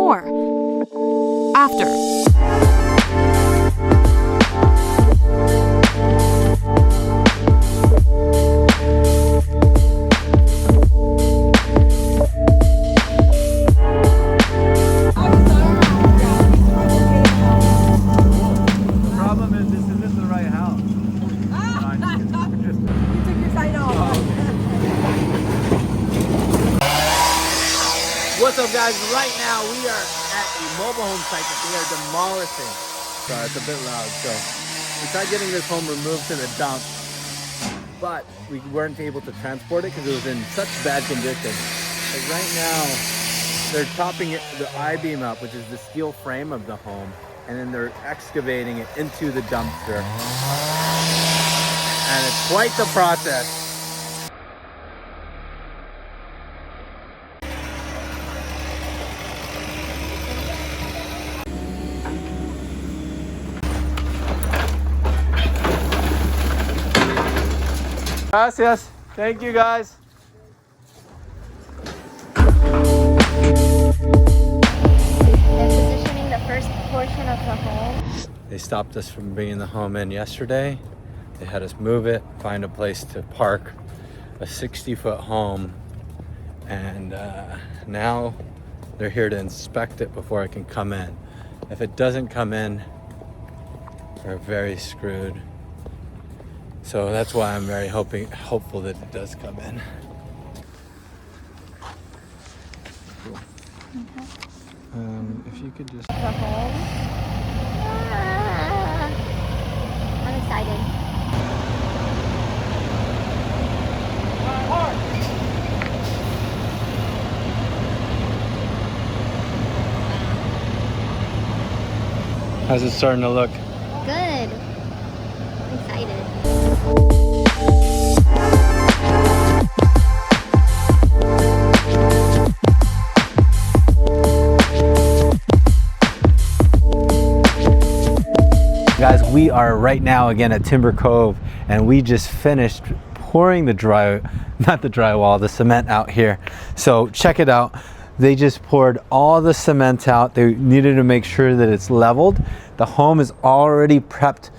before, after. What's up, guys? Right now we are at a mobile home site that they are demolishing. Sorry, it's a bit loud. So we tried getting this home removed to the dump, but we weren't able to transport it because it was in such bad condition. But right now they're chopping the I-beam up, which is the steel frame of the home, and then they're excavating it into the dumpster. And it's quite the process. Gracias. Thank you, guys. They're positioning the first portion of the home. They stopped us from bringing the home in yesterday. They had us move it, find a place to park a 60-foot home, and now they're here to inspect it before it can come in. If it doesn't come in, we're very screwed. So that's why I'm very hopeful that it does come in. Cool. If you could just... The home. I'm excited. How's it starting to look? Good. I'm excited. Guys, we are right now again at Timber Cove, and we just finished pouring the cement out here. So check it out. They just poured all the cement out. They needed to make sure that it's leveled. The home is already prepped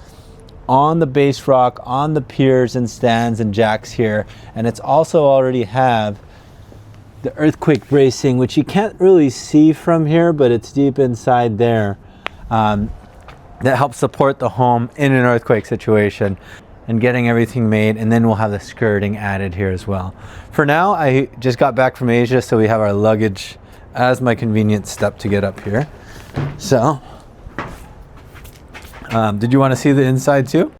on the base rock, on the piers and stands and jacks here, and it's also already have the earthquake bracing, which you can't really see from here, but it's deep inside there, that helps support the home in an earthquake situation, and getting everything made. And then we'll have the skirting added here as well. For now, I just got back from Asia, so we have our luggage as my convenient step to get up here. So did you want to see the inside too?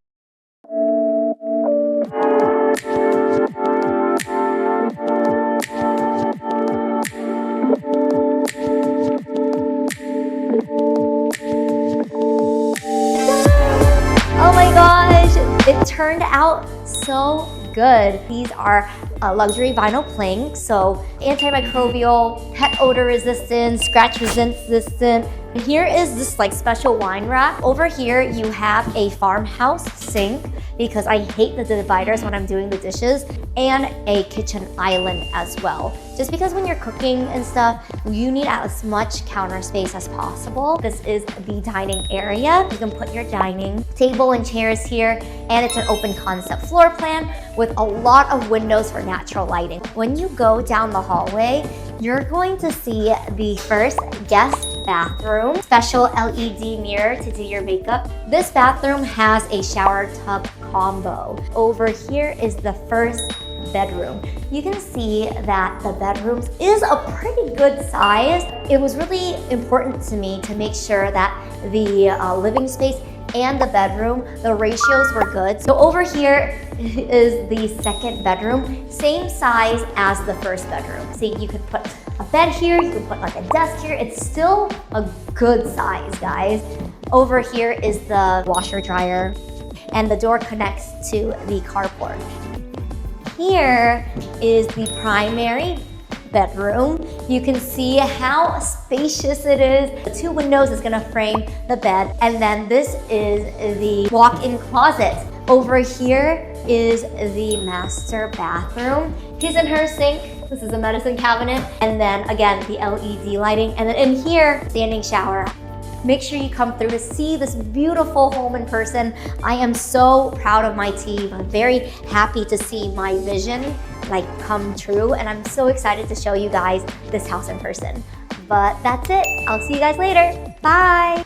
Oh my gosh, it turned out so good. These are luxury vinyl planks, so antimicrobial, pet odor resistant, scratch resistant. Here is this like special wine rack. Over here you have a farmhouse sink, because I hate the dividers when I'm doing the dishes, and a kitchen island as well. Just because when you're cooking and stuff, you need as much counter space as possible. This is the dining area. You can put your dining table and chairs here, and it's an open concept floor plan with a lot of windows for natural lighting. When you go down the hallway, you're going to see the first guest bathroom, special LED mirror to do your makeup. This bathroom has a shower tub combo. Over here is the first bedroom. You can see that the bedrooms is a pretty good size. It was really important to me to make sure that the living space and the bedroom, the ratios were good. So over here is the second bedroom, same size as the first bedroom. See, you could put a bed here, you could put like a desk here. It's still a good size, guys. Over here is the washer dryer, and the door connects to the carport. Here is the primary bedroom. You can see how spacious it is. The two windows is gonna frame the bed, and then this is the walk-in closet. Over here is the master bathroom. His and her sink This is a medicine cabinet. And then again, the LED lighting. And then in here, standing shower. Make sure you come through to see this beautiful home in person. I am so proud of my team. I'm very happy to see my vision like come true. And I'm so excited to show you guys this house in person. But that's it. I'll see you guys later. Bye.